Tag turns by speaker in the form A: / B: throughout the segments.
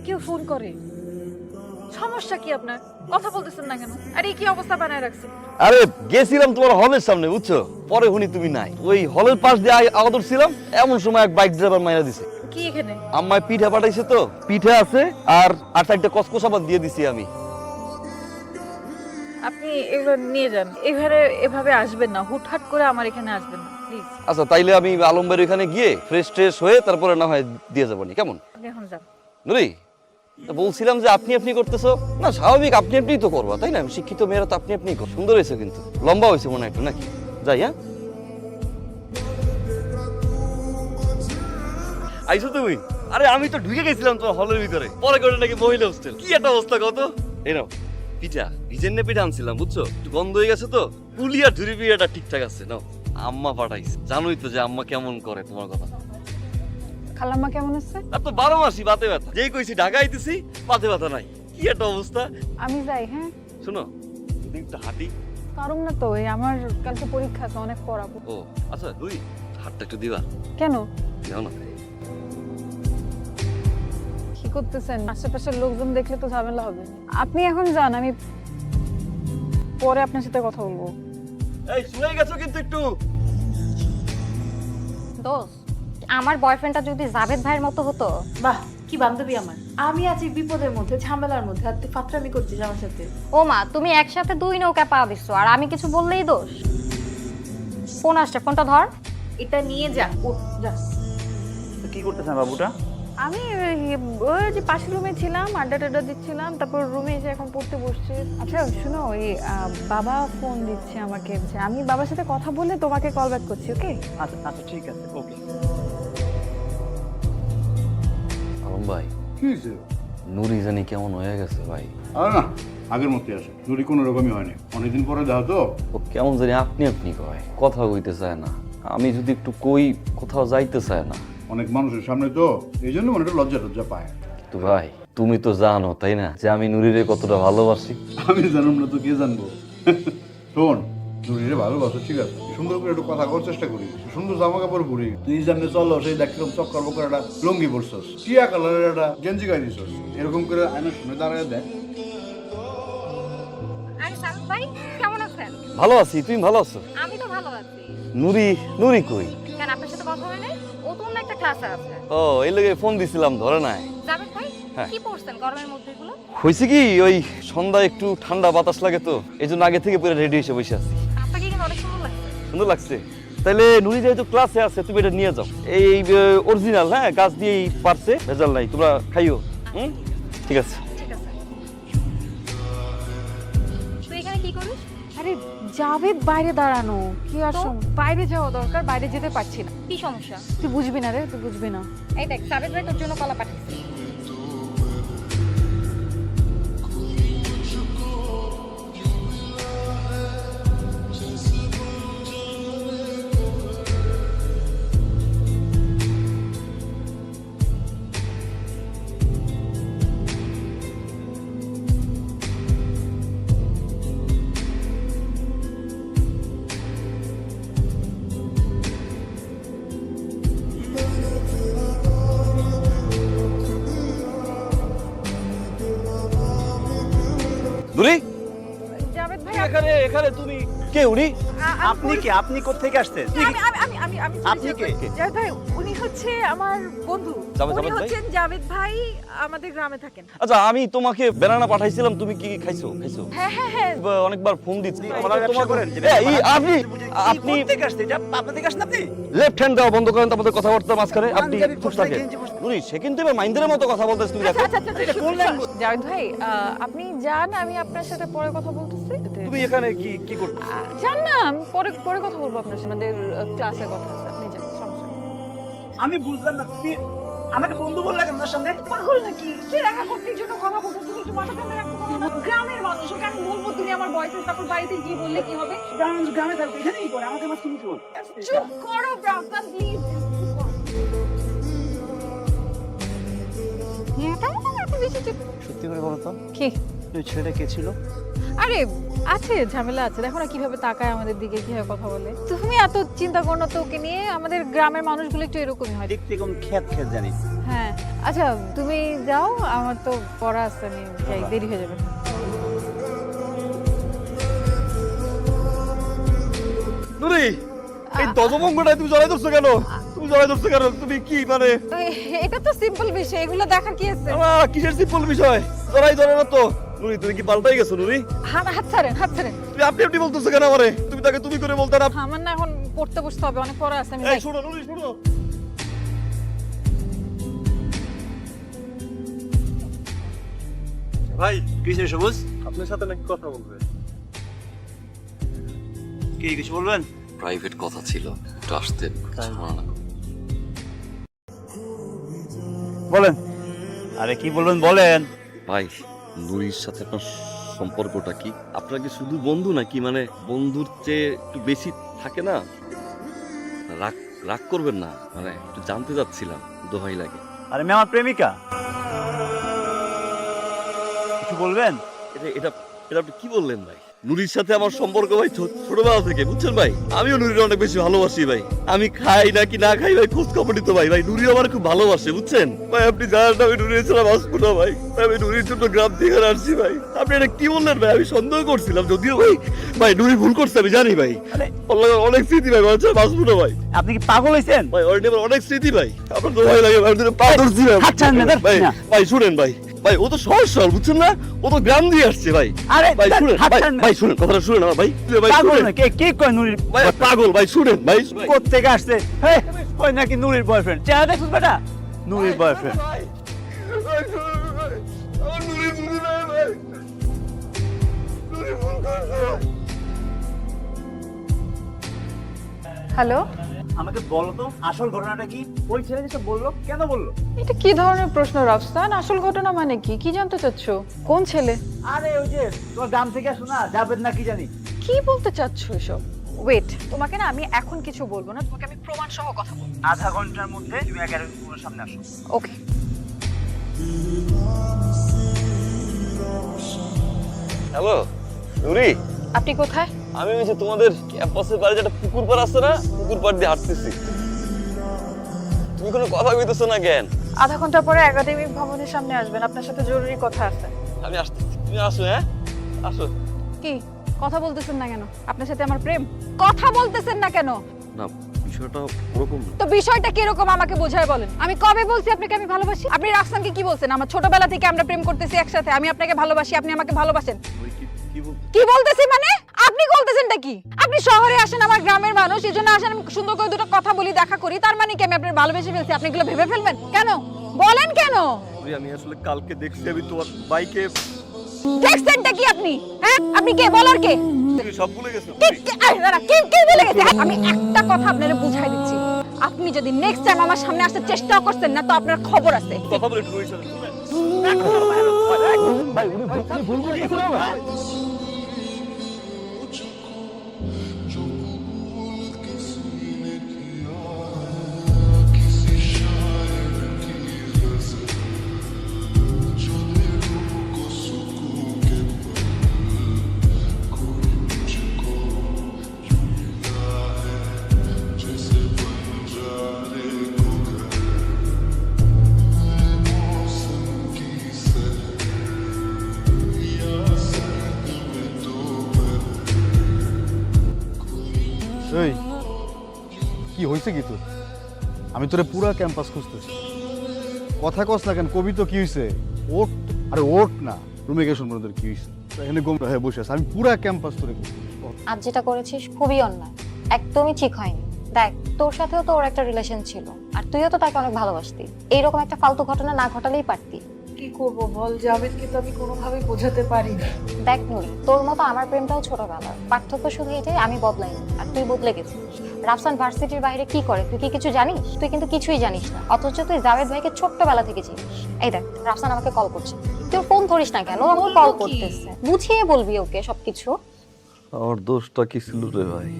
A: কেউ ফোন করে, সমস্যা কি আপনার? কথা বলতেছেন না কেন? আর এই কি অবস্থা বানায় রাখছেন?
B: আরে গেছিলাম তোমার হলের সামনে, বুঝছো? পরে শুনি তুমি নাই। ওই হলের পাশ দিয়ে আগাদর ছিলাম, এমন সময় এক বাইক ড্রাইভার মাইরা দিছে।
A: কি এখানে?
B: আম্মায় পিঠা পাঠাইছে তো, পিঠা আছে আর চারটা কসকসা দিয়ে দিছি আমি।
A: আপনি এগুলো নিয়ে যান, এভাবে আসবেন না, হুটহাট করে আমার এখানে আসবেন না প্লিজ।
B: আচ্ছা তাইলে আমি আলমবাড়ির ওখানে গিয়ে ফ্রেশ ট্রেশ হয়ে তারপরে না হয় দিয়ে যাবো নি, কেমন?
A: আপনি এখন যান।
B: নুরি, তো বলছিলাম যে আপনি আপনি করতেছো না, স্বাভাবিক আপনি আপনিই তো করবা, তাই না? শিক্ষিত মেয়েরা তো আপনি আপনি কর। সুন্দর হয়েছে কিন্তু, লম্বা হয়েছে মনে হয় একটু, নাকি? যাই, হ্যাঁ? আইছো তুমি? আরে আমি তো ঢুকে গেছিলাম তোমার হলের ভিতরে, পরে করে নাকি মহিলা হোস্টেল। কি একটা অবস্থা কত! এই নাও পিঠা, ভিজেন্নে পিঠা আনছিলাম, বুঝছো? একটু গন্ধ হয়ে গেছে তো, পুলি আর ঝুরি পিঠাটা ঠিকঠাক আছে। নাও, আম্মা পাঠাইছে। জানোই তো যে আম্মা কেমন করে তোমার কথা।
A: খালাম্মা কেমন আছে?
B: আর তো 12 মাসই বাতে ব্যথা, যেই কইছি ঢাকা আইতেছি বাতে ব্যথা নাই। কি একটা অবস্থা!
A: আমি যাই, হ্যাঁ?
B: শোনো, যদি একটু হাঁটি।
A: পারুম না তো, এই আমার কালকে পরীক্ষা আছে, অনেক পড়াবো।
B: ও আচ্ছা, দুই হাতটা একটু দিবা?
A: কেন?
B: দাও না।
A: কি করতেছেন? আশেপাশের লোকজন দেখলে তো ঝামেলা হবে। আপনি এখন যান, আমি পরে আপনার সাথে কথা বলবো।
B: এই শুয়ে গেছো কিন্তু একটু।
C: দোস্ত, আমার বয়ফ্রেন্ডটা যদি জাভেদ ভাইয়ের মতো হতো।
D: বাহ, কি বান্ধবী আমার! আমি আছি বিপদের মধ্যে, ঝামেলার মধ্যে, আর তুই ফাত্রামি করছিস আমার সাথে।
C: ও মা, তুমি একসাথে 2 নৌকা পা দিচ্ছ আর আমি কিছু বললেই দোষ। ফোন আসছে, ফোনটা ধর।
D: এটা নিয়ে যা, উঠ, যা।
E: কি করতেছেন বাবুটা?
A: আমি ওই যে পাশের রুমে ছিলাম, আড্ডা টাড্ডা দিচ্ছিলাম, তারপর রুমে এসে এখন পড়তে বসছি। আচ্ছা শুনো, ওই বাবা ফোন দিচ্ছে আমাকে, যে আমি বাবার সাথে কথা বলে তোমাকে কল ব্যাক করছি, ওকে?
E: আচ্ছা আচ্ছা ঠিক আছে, ওকে।
B: আলম ভাই,
F: কি হয়েছে?
B: নুরি জানি কেমন হয়ে গেছে ভাই।
F: আর না, আগের মতোই আছে। নুরি কোনো রকমই হয়নি, অনেকদিন পরে দেখা তো।
B: ও কেমন জানি আপনি আপনি কয়, কথা কইতে চায় না। আমি যদি একটু কই, কোথাও যাইতে চায় না।
F: অনেক মানুষের সামনে তো, এই জন্য মনে একটা লজ্জা টজ্জা পায়।
B: তো ভাই তুমি তো জানো তাই না যে আমি নুরিরে কতটা ভালোবাসি।
F: আমি জানুম না তো কে জানবো? শোন, নুরিরে ভালোবাসো ঠিক আছে, সুন্দর করে একটু কথা করার চেষ্টা করি। সুন্দর জামা কাপড় পরি, তুই জানলে চলো, সেই দেখলাম চক্কর বক্কর একটা লুঙ্গি পরছস, টিয়া কালারের একটা গেঞ্জি গায়ে দিছস, এরকম করে আয়নার সামনে দাঁড়ায় দেখ।
C: আরে জাভেদ ভাই, কেমন আছেন?
B: ভালো আছি, তুমি ভালো আছো?
C: আমি তো ভালো আছি।
B: নুরি, নুরি কই?
C: কেন, আপনার সাথে কথা হয় নাই? ও তো অন্য একটা ক্লাসে আছে।
B: ও এই লগে ফোন দিছিলাম, ধরে নাই।
C: জাভেদ ভাই,
B: হ্যাঁ।
C: কি পড়ছেন গরমের মধ্যে এগুলো?
B: হয়েছে কি, ওই সন্ধ্যায় একটু ঠান্ডা বাতাস লাগে তো, এই জন্য আগে থেকে পুরো রেডি এসে বসে আছি।
C: আপনাকে কিন্তু অনেক সুন্দর লাগছে।
B: সুন্দর লাগছে? তাইলে নুরি যেহেতু ক্লাসে আছে, তুমি এটা নিয়ে যাও। এই অরিজিনাল, হ্যাঁ, গাছ দিয়েই পারছে, ভেজাল নাই। তোমরা খাইও। হুম, ঠিক আছে।
C: ঠিক আছে। তুই এখানে কি করিস?
A: আরে জাভেদ বাইরে দাঁড়ানো, কি আর বাইরে যাওয়া দরকার, বাইরে যেতে পারছি না।
C: কি সমস্যা?
A: তুই বুঝবি না রে, তুই বুঝবি না।
C: এই দেখ, জাভেদ ভাই তোর জন্য কলা পাঠিয়েছে।
B: নুরি,
A: জাভেদ ভাই,
B: এখানে এখানে তুমি কে? উনি?
E: আপনি কি? আপনি কোত্থেকে আসছেন? আপনি কে?
A: জাভেদ ভাই, উনি হচ্ছে আমার বন্ধু।
B: জাভেদ
A: উনি
B: ভাই?
A: হচ্ছেন জাভেদ ভাই, আমাদের গ্রামে থাকেন।
B: আচ্ছা, আমি তোমাকে বেনানা পাঠাইছিলাম, তুমি কি খাইছো? খাইছো?
A: হ্যাঁ হ্যাঁ হ্যাঁ।
B: অনেকবার ফোন দিচ্ছি।
E: কলার ব্যবসা করেন?
B: আপনি
E: আপনি কোত্থেকে আসছেন? এটা আপনার থেকে আসছেন আপনি?
B: লেফট হ্যান্ড দেওয়া বন্ধ করেন, আমাদের কথাবার্তা মাঝখানে আপনি
E: পাঞ্জাবি
B: চুপ
E: পরছে,
B: থাকেন।
E: গেঞ্জি পরছে।
B: নুরি, সে কিন্তু এবার মাইন্ডের মতো কথা বলতেছ, তুমি দেখো।
A: আচ্ছা,
E: এটা কোন language?
A: জাভেদ ভাই, আপনি যান, আমি আপনার সাথে পরে কথা বলতেছি।
B: তুমি এখানে কি করতে?
A: যান না, আমি পরে পরে কথা বলবো আপনার সাথে, আমাদের ক্লাসে কথা আছে, আপনি যান, সমস্যা নেই।
E: আমি বুঝলাম না, তুমি আমাকে বন্ধু বললে কেন তার সামনে?
D: পাগল নাকি? সে দেখা করতে জন্য কথা বলছো, তুমি একটু মাথা ঠান্ডা রাখতে পারো না? গ্রামের মানুষ, ওকে আমি বলবো তুমি আমার বয়ফ্রেন্ড, তারপর বাড়িতে গিয়ে বললে কি হবে?
E: গ্রামে থাকবে, এখানেই করে, আমাকে মাছ তুমি করো।
D: চুপ করো ব্রাউকান প্লিজ।
E: সত্যি করে বলো তো,
A: কি?
E: ওই ছেলেটা কে ছিল?
A: আরে আছে, ঝামেলা আছে, দেখো না কিভাবে তাকায় আমাদের দিকে, কিভাবে কথা বলে। তুমি এত চিন্তা করো না তো ওকে নিয়ে, আমাদের গ্রামের মানুষগুলো একটু এরকমই হয়।
E: দেখতে কোন খ্যাত জানি।
A: হ্যাঁ, আচ্ছা তুমি যাও, আমার তো পড়া আছে, আমি যাই, দেরি হয়ে যাবে।
B: নুরি, এই দজমঙ্গটায় তুমি জড়াই ধরছো কেন? তুমি জড়াই ধরছো কেন? তুমি কি মানে
A: এটা তো সিম্পল বিষয়, এগুলো দেখার কি আছে?
B: কিসের সিম্পল বিষয়? জড়াই ধরে না তো। নুরি তুমি কি পাল্টাই গেছো নুরি?
A: হাত ছাড়েন, হাত ছাড়েন।
B: তুমি আপনি বলতেছো কেন আমারে? তুমি তাকে তুমি করে বলতে না।
A: আমার না এখন পড়তে বসতে হবে, অনেক পড়া আছে, আমি
B: এই
A: যাই।
B: শোনো নুরি, শোনো।
E: ভাই কিসের সবুজ?
B: আপনার সাথে নাকি কথা বলবে?
E: কি কিছু বলবেন?
B: প্রাইভেট কথা ছিল, একটু আসতেন।
E: বলেন। আরে কি বলবেন বলেন।
B: ভাই, নুরির সাথে আপনার সম্পর্কটা কি? আপনার কি শুধু বন্ধু নাকি মানে বন্ধুর চেয়ে একটু বেশি থাকে না? রাগ রাগ করবেন না, মানে একটু জানতে চাচ্ছিলাম, দোহাই লাগে।
E: আরে আমি আমার প্রেমিকা। কিছু বলবেন?
B: এটা এটা এটা আপনি কি বললেন ভাই? নুরির সাথে আমার সম্পর্ক ভাই ছোটবেলা থেকে, বুঝছেন ভাই? আমিও নুরির অনেক বেশি ভালোবাসি ভাই। আমি খাই নাকি না খাই ভাই খোঁজ খবর নিতে ভাই। নুরি আমার খুব ভালোবাসে, বুঝছেন ভাই? আপনি জানেন না আমি নুরির ছাড়া বাঁচবো না ভাই। আমি নুরির জন্য গ্রাম থেকে আসছি ভাই। আপনি এটা কি বললেন ভাই? আমি সন্দেহ করছিলাম, যদিও ভাই ভাই নুরি ভুল করছে আমি জানি ভাই। অনেক স্মৃতি ভাই, মানুষ বাঁচবো না ভাই।
E: আপনি কি পাগল হয়েছেন?
B: ভাই ওর নিয়ে অনেক স্মৃতি ভাই। আপনার তো ভয় লাগে ভাই, পাগল ছিল ভাই। ভাই শুনেন ভাই, ভাই ও তো সহজ সরল, বুঝছেন না? ও তো গ্রাম দিয়ে আসছে ভাই।
E: আরে
B: ভাই শুনেন ভাই শুনেন কথাটা শুনেন আমার ভাই। ভাই
E: পাগল
B: শুনেন।
E: না কে কি কয় নুরির
B: ভাই পাগল ভাই, শুনেন ভাই।
E: কোথা থেকে আসছে? হ্যাঁ ওই নাকি নুরির বয়ফ্রেন্ড। চেহারা দেখুন বেটা, নুরির বয়ফ্রেন্ড।
A: হ্যালো,
E: আমাকে বলো তো আসল ঘটনাটা কি? ওই ছেলে যেটা বললো কেন বললো?
A: এটা কি ধরনের প্রশ্ন রাফসান? আসল ঘটনা মানে কি? কি জানতে চাচ্ছ? কোন ছেলে?
E: আরে ওই যে তোমার গ্রাম থেকে আসো না, যাবেন না কি জানি।
A: কি বলতে চাচ্ছ এসব? ওয়েট, তোমাকে না আমি এখন কিছু বলবো না, তোমাকে আমি প্রমাণ সহ কথা বলবো।
E: আধা ঘন্টার মধ্যে তুমি একাডেমির সামনে আসো।
A: ওকে।
B: হ্যালো নুরি,
A: আপনি কোথায়?
B: আমি ওই যে তোমাদের ক্যাম্পাসের বাইরে একটা পুকুর পাড় আছে না, পুকুর পাড় দিয়ে হাঁটতেছি। তুমি কোনো কথা কইতেছো না কেন?
A: আধা ঘন্টা পরে একাডেমিক ভবনের সামনে আসবেন, আপনার সাথে জরুরি কথা আছে।
B: আমি আসতেছি, তুমি আসো। হ্যাঁ আসো।
A: কি কথা বলতেছেন না কেন? আপনার সাথে আমার প্রেম। কথা বলতেছেন না কেন?
B: না বিষয়টা ওরকম না।
A: তো বিষয়টা কি রকম আমাকে বোঝায় বলেন। আমি কবে বলছি আপনাকে আমি ভালোবাসি? আপনি রাফসানকে কি বলছেন? আমার ছোটবেলা থেকে আমরা প্রেম করতেছি একসাথে, আমি আপনাকে ভালোবাসি, আপনি আমাকে ভালোবাসেন। কি বলতেছি মানে? আপনি বলতেছেনটা কি? আপনি শহরে আসেন, আমার গ্রামের মানুষ, এজন্য আসেন আমি সুন্দর করে দুটো কথা বলি, দেখা করি, তার মানে কি আমি আপনার ভালোবেসে ফেলছি? আপনি এগুলো ভেবে ফেলবেন কেন? বলেন কেন?
B: আমি আসলে কালকে দেখছি আমি তোমার বাইকে।
A: দেখছেনটা কি আপনি? হ্যাঁ আপনি কে? বলার কে?
B: তুমি সব ভুলে গেছো।
A: কে বলে গেছে? আমি একটা কথা আপনারে বুঝাই দিচ্ছি, আপনি যদি নেক্সট টাইম আমার সামনে আসতে চেষ্টা করছেন না তো আপনার খবর আছে।
B: কথা বলে একটু নুরির সাথে শুনেন।
E: ভাই উনি ভুল করতেছেন না ভাই।
G: এই কি হয়েছে কি তোর? আমি তোরে পুরা ক্যাম্পাস খুঁজতেছি, কথা কস না কেন? কবি তো কি হয়েছে? ওট, আরে ওট না, রুমে গিয়ে শুনবো তোর কি হয়েছে। এখানে গোমরা হয়ে বসে আছে, আমি পুরা ক্যাম্পাস তোরে খুঁজতেছি।
C: আজ যেটা করেছিস খুবই অন্যায়, একদমই ঠিক হয়নি। দেখ, তোর সাথেও তো ওর একটা রিলেশন ছিল, আর তুইও তো তাকে অনেক ভালোবাসতি। এইরকম একটা ফালতু ঘটনা না ঘটালেই পারতি।
D: কি করব বল, জাভেদকে তো আমি কোনোভাবেই বোঝাতে পারি না।
C: দেখ নুরি, তোর মতো আমার প্রেমটাও ছোটবেলার, পার্থক্য শুধু এটাই আমি বদলাইনি আর তুই বদলে গেছিস। রাফসান ভার্সিটির বাইরে কি করে তুই কি কিছু জানিস? তুই কিন্তু কিছুই জানিস না, অথচ তুই জাভেদ ভাইকে ছোট্টবেলা থেকে চিনিস। এই দেখ, রাফসান আমাকে কল করছে, তুই ফোন ধরিস না কেন? আমাকে কল করতেছে, বুঝিয়ে বলবি ওকে সবকিছু।
B: আমার দোষটা কি ছিল রে ভাই?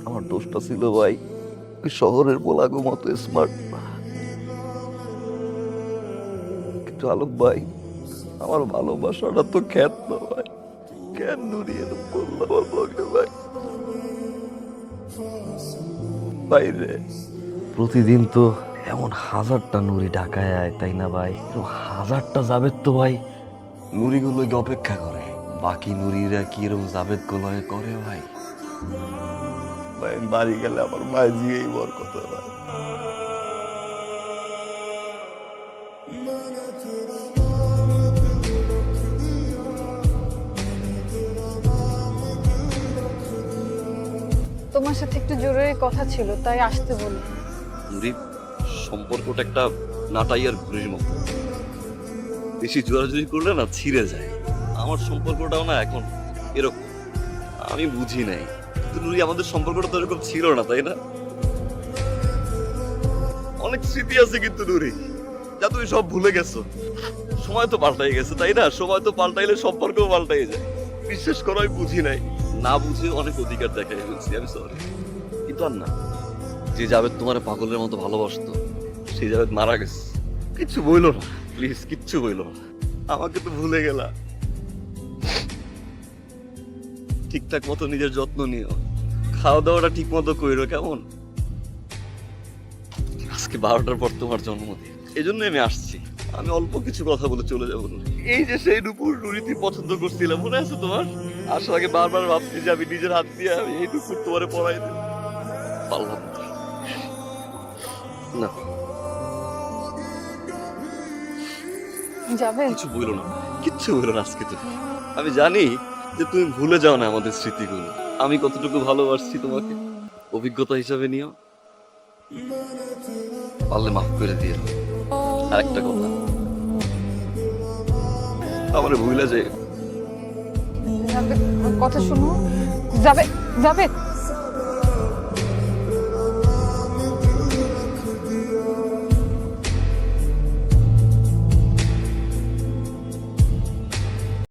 B: আমার দোষটা ছিল ভাই ওই শহরের পোলাগো মতো স্মার্ট না। কিন্তু আলোক ভাই, আমার ভালোবাসাটা তো খ্যাত না ভাই। কেন নুরি এরকম করলো আমার লগে ভাই? ভাই রে, প্রতিদিন তো এমন হাজারটা নুরি ঢাকায় আয় তাই না ভাই, এরকম হাজারটা জাবেদ তো ভাই নুরিগুলো অপেক্ষা করে। বাকি নুরিরা কি এরকম জাবেদ গুলো করে ভাই? ভাই আমি বাড়ি গেলে আমার মায়ের জিয়েই বর কত ভাই।
A: তোমার সাথে একটু জরুরি কথা ছিল তাই আসতে বললাম।
B: নুরি, সম্পর্কটা একটা নাটাইয়ার ঘুড়ির মতো, বেশি জোরাজুরি করলে না ছিঁড়ে যায়। আমার সম্পর্কটাও না এখন এরকম, আমি বুঝি নাই। কিন্তু নুরি আমাদের সম্পর্কটা তো এরকম ছিল না তাই না? অনেক স্মৃতি আছে কিন্তু নুরি, যা তুমি সব ভুলে গেছো। সময় তো পাল্টাই গেছে তাই না? সময় তো পাল্টাইলে সম্পর্কও পাল্টাই যায়। বিশ্বাস করো আমি বুঝি নাই, না বুঝে অনেক অধিকার দেখাই ফেলছি, আমি সরি। কিন্তু আর না, যে জাবেদ তোমার পাগলের মতো ভালোবাসতো সেই জাবেদ মারা গেছে। কিচ্ছু বইলো না প্লিজ, কিচ্ছু বইলো না, আমাকে তো ভুলে গেলা। ঠিকঠাক মতো নিজের যত্ন নিও, খাওয়া দাওয়াটা ঠিক মতো কইরো কেমন? আজকে 12টার পর তোমার জন্মদিন, এই জন্য আমি আসছি। আমি অল্প কিছু কথা বলে চলে যাবো না। এই যে সেই নুপুর নুরিতি পছন্দ করছিলাম, মনে আছে তোমার? আসার আগে বারবার ভাবছি যে আমি নিজের হাত দিয়ে আমি এই নুপুর তোমারে পড়াই দেব, পারলাম না।
A: যাবে?
B: কিছু বইলো না, কিচ্ছু বইলো না আজকে তুমি। আমি জানি যে তুমি ভুলে যাও না আমাদের স্মৃতিগুলো, আমি কতটুকু ভালোবাসছি তোমাকে অভিজ্ঞতা হিসাবে নিও। পারলে মাফ করে দিও। আর একটা কথা, আমার ভুলে যে
A: যাবে, কথা শুনো। যাবে যাবে